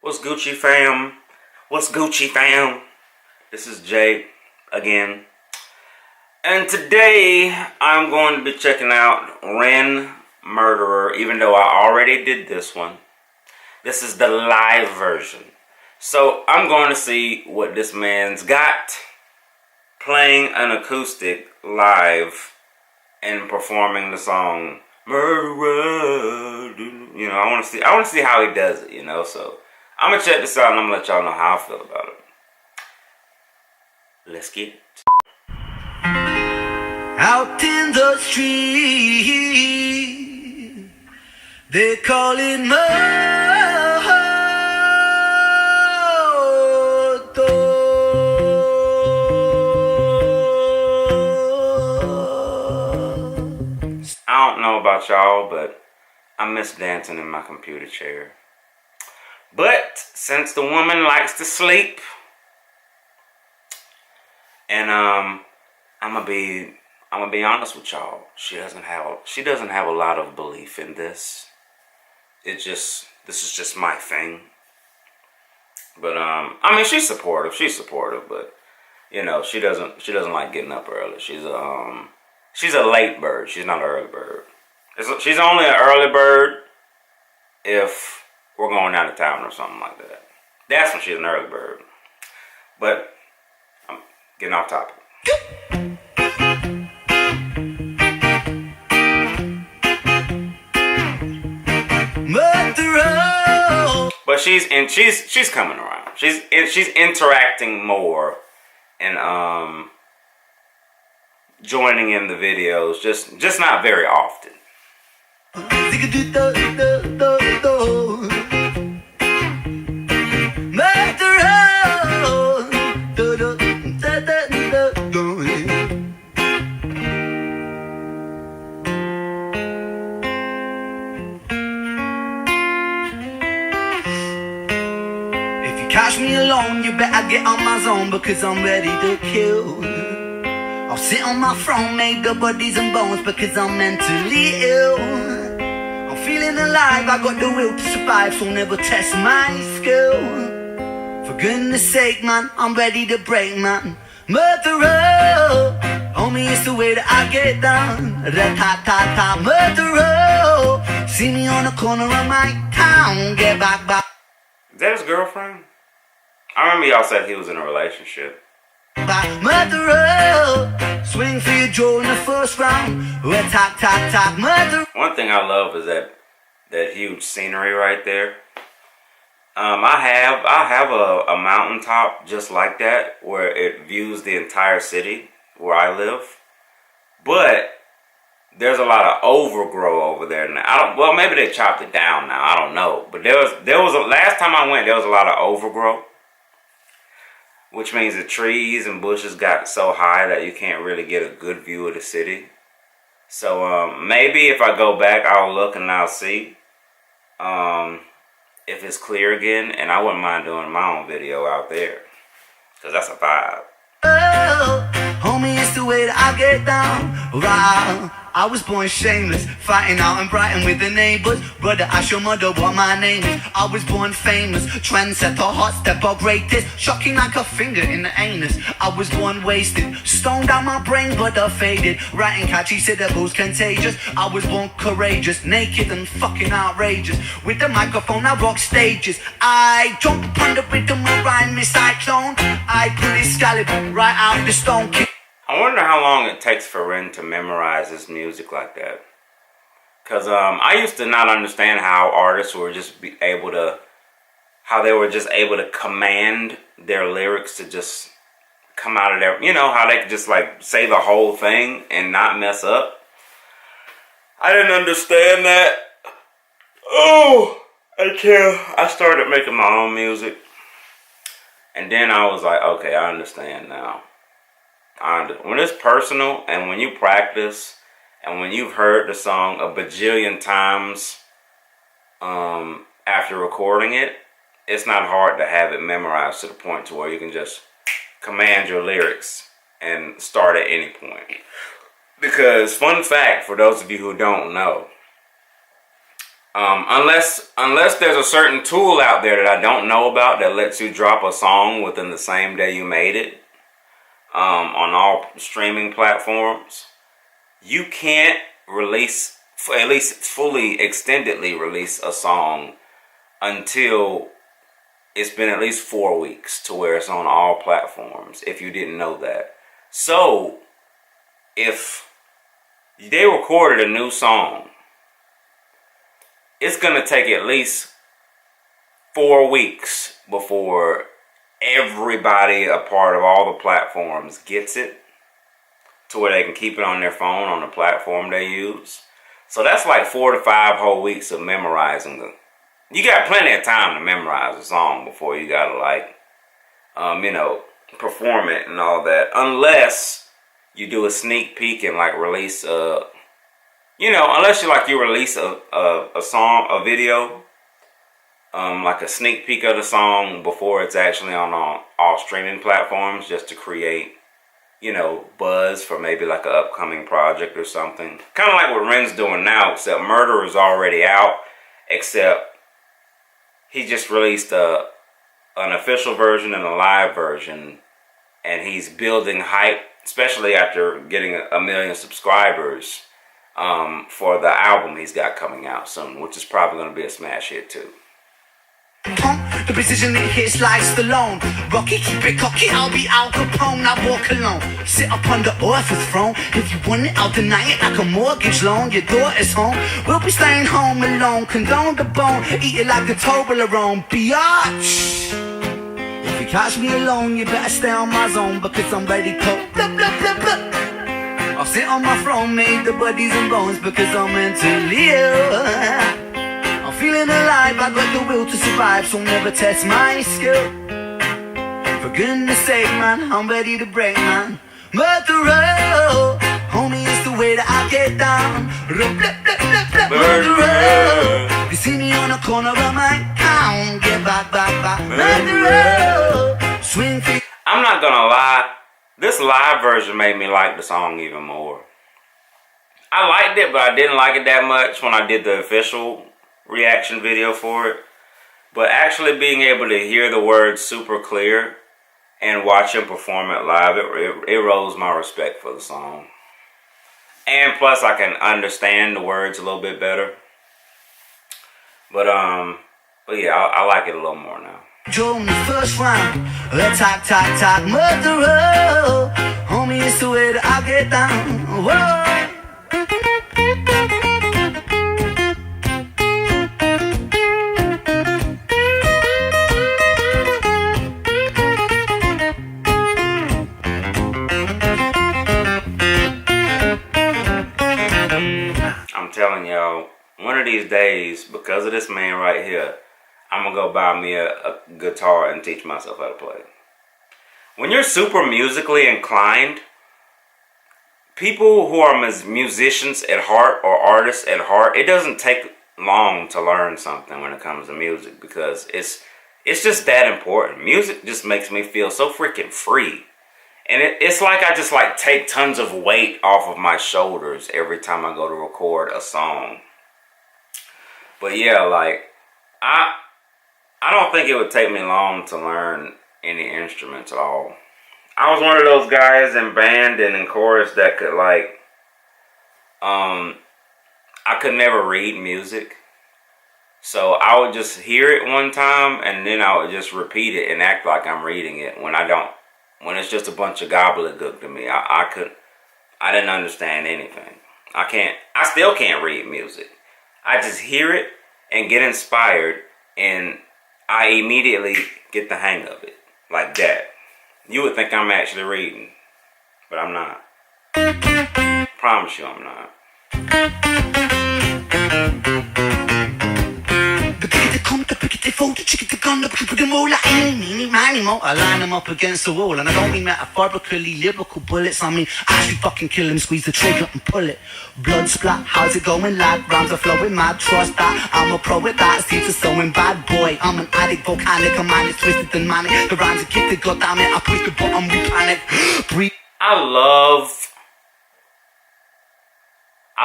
What's Gucci fam? What's Gucci fam? This is Jake again. And today I'm going to be checking out Ren Murderer, even though I already did this one. This is the live version. So I'm going to see what this man's got playing an acoustic live and performing the song Murderer. You know, I want to see how he does it, so I'm going to check this out and I'm going to let y'all know how I feel about it. Let's get it. Out in the street, they call it murder. I don't know about y'all, but I miss dancing in my computer chair. But since the woman likes to sleep, and I'm gonna be honest with y'all, she doesn't have a lot of belief in this. This is just my thing. But she's supportive, but she doesn't like getting up early. She's a late bird. She's not an early bird. She's only an early bird if we're going out of town or something like that. That's when she's an early bird. But I'm getting off topic. But she's coming around. She's interacting more and joining in the videos, just not very often. Catch me alone, you better get on my zone, because I'm ready to kill. I'll sit on my throne, made of bodies and bones, because I'm mentally ill. I'm feeling alive, I got the will to survive, so never test my skill. For goodness sake, man, I'm ready to break, man. Murderer, homie, it's the way that I get down. Rat-tat-tat-tat, murderer. See me on the corner of my town, get back. Is that his girlfriend? I remember y'all said he was in a relationship. Murderer, swing for your jaw in the first round. Murderer. One thing I love is that huge scenery right there. I have a mountaintop just like that where it views the entire city where I live, but there's a lot of overgrow over there now. Well, maybe they chopped it down now. I don't know, but there was last time I went, there was a lot of overgrow, which means the trees and bushes got so high that you can't really get a good view of the city. So maybe if I go back, I'll look and I'll see if it's clear again, and I wouldn't mind doing my own video out there, because that's a vibe. Oh, homie, it's the way that I get down. Wow, I was born shameless, fighting out in Brighton with the neighbors. Brother, ask your mother what my name is. I was born famous, trendsetter, hot stepper, greatest, shocking like a finger in the anus. I was born wasted, stoned out my brain, but I faded. Writing catchy syllables, contagious. I was born courageous, naked and fucking outrageous. With the microphone, I rock stages. I jump upon the rhythm and rhyme, me cyclone. I put Excalibur right out the stone. I wonder how long it takes for Ren to memorize his music like that. Because I used to not understand how artists were how they were just able to command their lyrics to just come out of their, how they could just like say the whole thing and not mess up. I didn't understand that. Oh, I started making my own music. And then I was like, okay, I understand now. When it's personal and when you practice and when you've heard the song a bajillion times after recording it, it's not hard to have it memorized to the point to where you can just command your lyrics and start at any point. Because, fun fact, for those of you who don't know, Unless there's a certain tool out there that I don't know about that lets you drop a song within the same day you made it, on all streaming platforms, you can't release, at least fully extendedly release a song until it's been at least 4 weeks to where it's on all platforms, if you didn't know that. So if they recorded a new song, it's going to take at least 4 weeks before everybody, a part of all the platforms, gets it to where they can keep it on their phone on the platform they use. So that's like 4 to 5 whole weeks of memorizing them. You got plenty of time to memorize a song before you got to perform it and all that. Unless you do a sneak peek and like release unless you release a song, a video, like a sneak peek of the song before it's actually on all streaming platforms, just to create, buzz for maybe like an upcoming project or something. Kind of like what Ren's doing now, except Murder is already out, except he just released an official version and a live version, and he's building hype, especially after getting 1 million subscribers, for the album he's got coming out soon, which is probably going to be a smash hit too. The precision it hits like Stallone. Rocky, keep it cocky, I'll be Al Capone. I walk alone, sit up on the author's throne. If you want it, I'll deny it like a mortgage loan. Your daughter's home, we'll be staying home alone. Condone the bone, eat it like a Toblerone. Biatch. If you catch me alone, you better stay on my zone, because I'm ready to blah, blah, blah, blah. I'll sit on my throne, made the bodies and bones, because I'm mentally ill. I'm feeling alive, I got the will to survive, so never test my skill. For goodness sake, man, I'm ready to break, man. Murderer, homie, it's the way that I get down. Murderer, you see me on the corner of my town. Get back, back, back. Murderer, swing feet. I'm not gonna lie, this live version made me like the song even more. I liked it, but I didn't like it that much when I did the official reaction video for it. But actually being able to hear the words super clear and watch him perform it live, it rose my respect for the song. And plus I can understand the words a little bit better. But yeah, I like it a little more now. Joe in the first round, talk, talk, talk, murderer. Homie, it's the way that I get down. Whoa. I'm telling y'all, one of these days, because of this man right here, I'm gonna go buy me a guitar and teach myself how to play. When you're super musically inclined, people who are musicians at heart or artists at heart, it doesn't take long to learn something when it comes to music, because it's just that important. Music just makes me feel so freaking free. And it's like I just like take tons of weight off of my shoulders every time I go to record a song. But yeah, like I don't think it would take me long to learn any instruments at all. I was one of those guys in band and in chorus that could like, I could never read music. So I would just hear it one time and then I would just repeat it and act like I'm reading it when it's just a bunch of gobbledygook to me. I didn't understand anything. I still can't read music. I just hear it and get inspired and I immediately get the hang of it, like that. You would think I'm actually reading, but I'm not. Promise you I'm not. I line them up against the wall, and I don't mean metaphorically, lyrical bullets. I mean, actually fucking kill him, squeeze the trigger and pull it. Blood splat, how's it going, lad? Rhymes are flowing mad, trust that. I'm a pro with that, seems to sewing bad boy. I'm an addict, volcanic, a man is twisted and manic. The rhymes are gifted, goddammit, I push the button, we panic. Breathe. I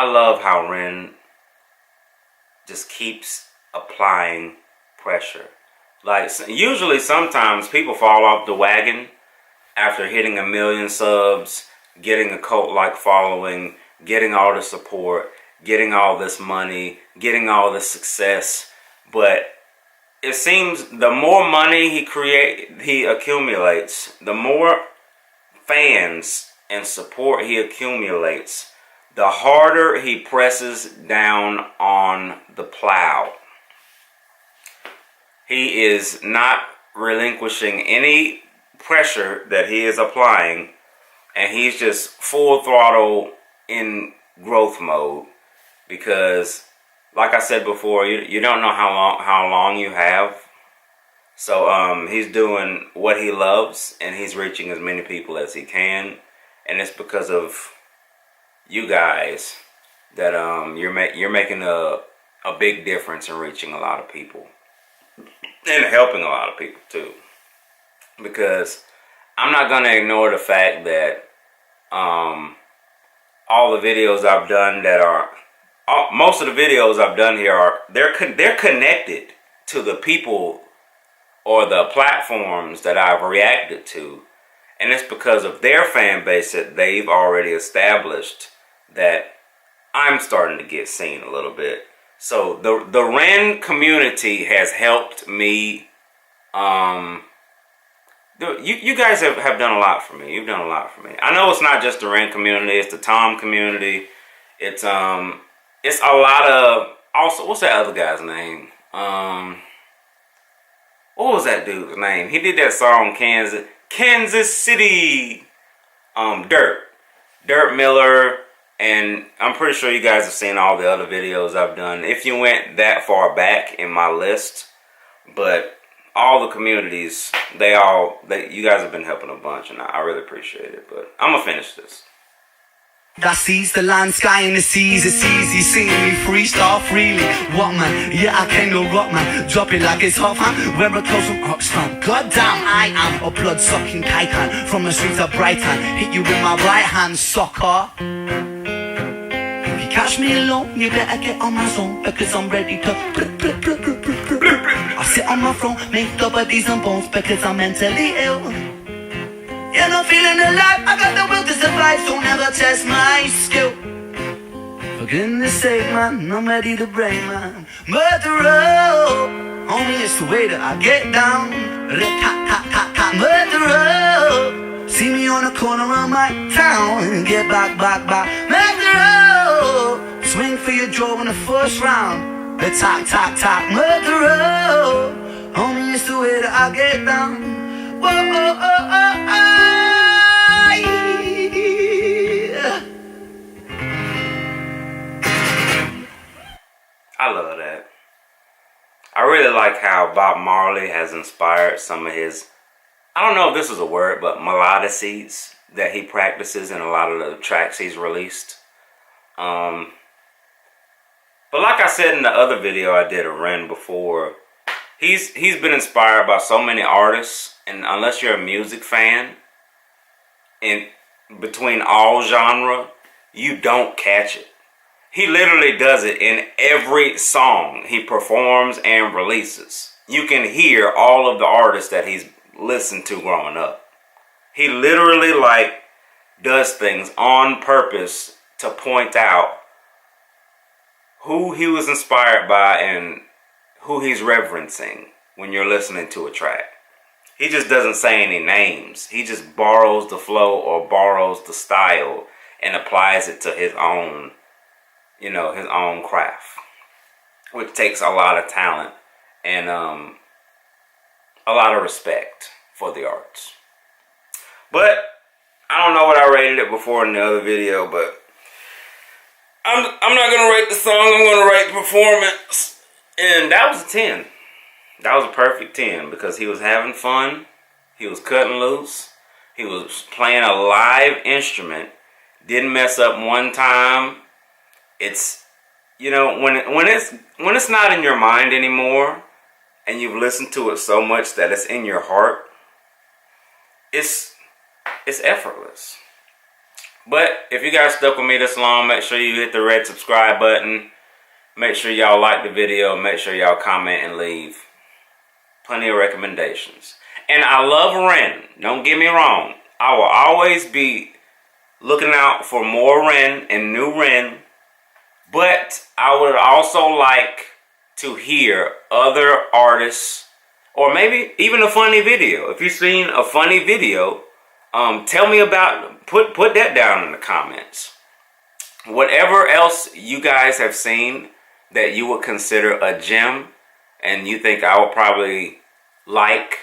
love how Ren just keeps applying pressure. Like, usually sometimes people fall off the wagon after hitting 1 million subs, getting a cult-like following, getting all the support, getting all this money, getting all this success. But it seems the more money he accumulates, the more fans and support he accumulates, the harder he presses down on the plow. He is not relinquishing any pressure that he is applying, and he's just full throttle in growth mode, because like I said before, you don't know how long you have. So he's doing what he loves, and he's reaching as many people as he can, and it's because of you guys that you're making a big difference in reaching a lot of people and helping a lot of people too. Because I'm not gonna ignore the fact that all the videos I've done most of the videos I've done here they're connected to the people or the platforms that I've reacted to, and it's because of their fan base that they've already established that I'm starting to get seen a little bit. So the Ren community has helped me. You guys have done a lot for me. You've done a lot for me. I know it's not just the Ren community. It's the Tom community. It's a lot of, also, what's that other guy's name? What was that dude's name? He did that song Kansas City. Dirt Miller. And I'm pretty sure you guys have seen all the other videos I've done, if you went that far back in my list. But all the communities, you guys have been helping a bunch, and I really appreciate it. But I'm gonna finish this. That sees the land, sky and the seas. It's easy seeing me freestyle freely. What man? Yeah, I came to rock man. Drop it like it's hot man. Wear a clothes from Oxfam. Goddamn, I am a blood-sucking Kaikan from the streets of Brighton. Hit you with my right hand, sucker. If you catch me alone, you better get on my zone, because I'm ready to I sit on my throne, make double D's and bones, because I'm mentally ill. You're not feeling alive, I got the will to survive, so never test my skill. For goodness sake, man, I'm ready to break, man. Murderer, homie, it's the way that I get down. Murderer, see me on the corner of my town. Get back. Murderer, swing for your jaw in the first round. The talk, murderer, homie, it's the way that I get down. I love that. I really like how Bob Marley has inspired some of his, I don't know if this is a word, but melodicies that he practices in a lot of the tracks he's released. But like I said in the other video I did of Ren before, he's been inspired by so many artists, and unless you're a music fan, in between all genre, you don't catch it. He literally does it in every song he performs and releases. You can hear all of the artists that he's listened to growing up. He literally does things on purpose to point out who he was inspired by and who he's reverencing when you're listening to a track. He just doesn't say any names. He just borrows the flow or borrows the style and applies it to his own, his own craft, which takes a lot of talent and a lot of respect for the arts. But I don't know what I rated it before in the other video, but I'm not going to rate the song, I'm going to rate the performance. And that was a 10. That was a perfect 10 because he was having fun. He was cutting loose. He was playing a live instrument. Didn't mess up one time. It's, when it's not in your mind anymore and you've listened to it so much that it's in your heart, it's effortless. But if you guys stuck with me this long, make sure you hit the red subscribe button. Make sure y'all like the video. Make sure y'all comment and leave plenty of recommendations. And I love Ren. Don't get me wrong. I will always be looking out for more Ren and new Ren. But I would also like to hear other artists, or maybe even a funny video. If you've seen a funny video, tell me about, put that down in the comments. Whatever else you guys have seen that you would consider a gem and you think I would probably like,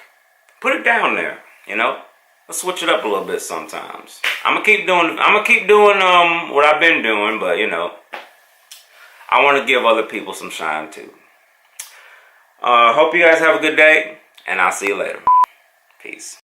put it down there, you know? Let's switch it up a little bit sometimes. I'm gonna keep doing what I've been doing, but you know, I want to give other people some shine too. Hope you guys have a good day, and I'll see you later. Peace.